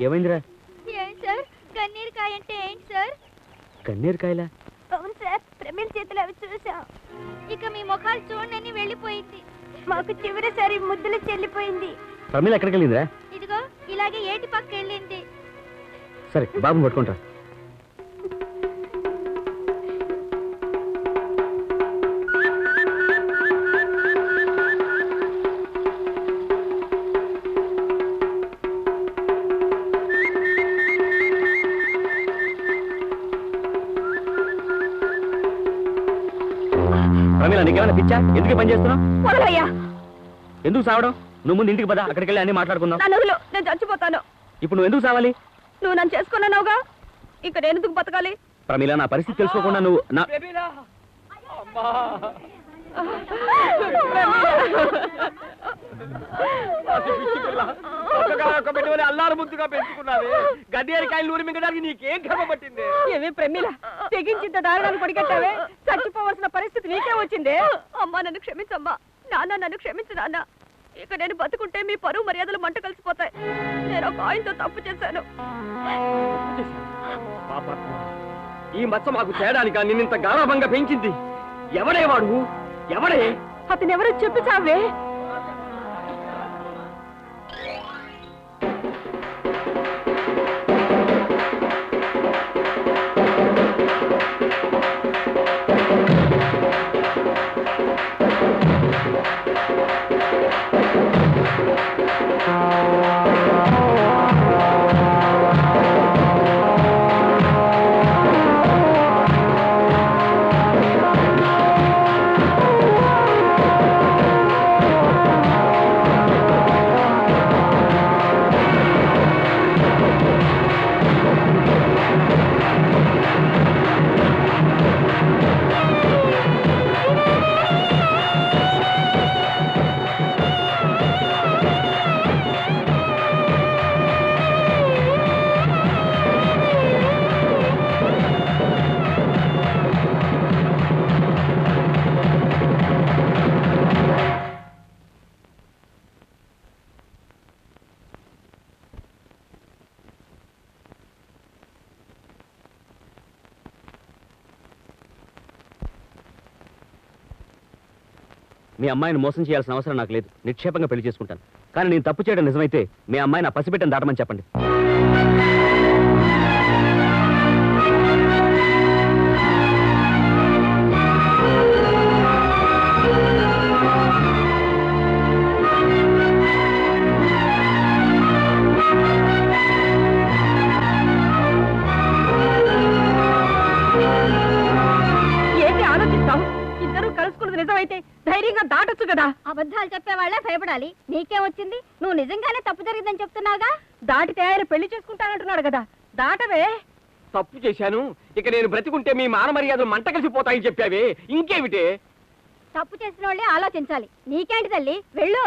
ఏమైందిరా? ఏం సార్ కన్నీరుకాయ అంటే ఏంటి సార్? కన్నీరుకాయలా? అవును సార్, ప్రమిళ చేతులు అవి చూసాం. ఇక మీ ముఖాలు చూడని వెళ్ళిపోయింది. మాకు చివరిసారి ముద్దులు చెల్లిపోయింది. ప్రమిళ ఎక్కడికి వెళ్ళిందిరా? ఇదిగో ఇలాగే ఏటి పక్క వెళ్ళింది. సరే బాబుని పట్టుకుంటా. ప్రమిళ నీకేమైనా పిచ్చా? ఎందుకు పని చేస్తున్నావు? వదలయ్యా. ఎందుకు సావడం? నువ్వు ముందు ఇంటికి పద, అక్కడికి వెళ్ళి అన్ని మాట్లాడుకుందాం. నేను చచ్చిపోతాను. ఇప్పుడు నువ్వు ఎందుకు సావాలి? నువ్వు నన్ను చేసుకున్నావుగా, ఇక నేను ఎందుకు బతకాలి? ప్రమిళ నా పరిస్థితి తెలుసుకోకుండా నువ్వు నా అల్లారు ముద్దుగా పెంచుకున్నావే, గడ్డేరికాయలు నూరి మింగడానికి నీకేం కర్మ పట్టింది? ఏమే ప్రమిళ, తెగించింత దారుణాన్ని పొడిగట్టావే, చచ్చిపోవలసిన పరిస్థితి నీకే వచ్చిందే. అమ్మా నన్ను క్షమించమ్మా, నాన్న నన్ను క్షమించు నాన్న. ఇక నేను బతుకుంటే మీ పరువు మర్యాదలు మంట కలిసిపోతాయి. నేను ఒక ఆయనతో తప్పు చేశాను. ఈ మచ్చ మాకు తేడానిక నిన్నింత గారాభంగా పెంచింది ఎవడే వాడు? ఎవడే అతను? ఎవరో చెప్పి చావే. మీ అమ్మాయిని మోసం చేయాల్సిన అవసరం నాకు లేదు. నిక్షేపంగా పెళ్లి చేసుకుంటాను. కానీ నేను తప్పు చేయడం నిజమైతే మీ అమ్మాయిని ఆ పసిబిడ్డను దాటమని చెప్పండి. ఏంటి ఆలోచిస్తావు? ఇద్దరు కలుసుకున్నది నిజమైతే ధైర్యంగా దాటొచ్చు కదా. అబద్ధాలు చెప్పేవాళ్లే భయపడాలి. నీకేం వచ్చింది? నువ్వు నిజంగానే తప్పు జరిగిందని చెప్తున్నావుగా. దాటితే ఆయన పెళ్లి చేసుకుంటానంటున్నాడు కదా, దాటవే. తప్పు చేశాను, ఇక నేను బ్రతికుంటే మీ మాన మర్యాదలు మంట కలిసిపోతాయని చెప్పావే, ఇంకేమిటే? తప్పు చేసిన వాళ్ళే ఆలోచించాలి. నీకేంటి తల్లి, వెళ్ళు.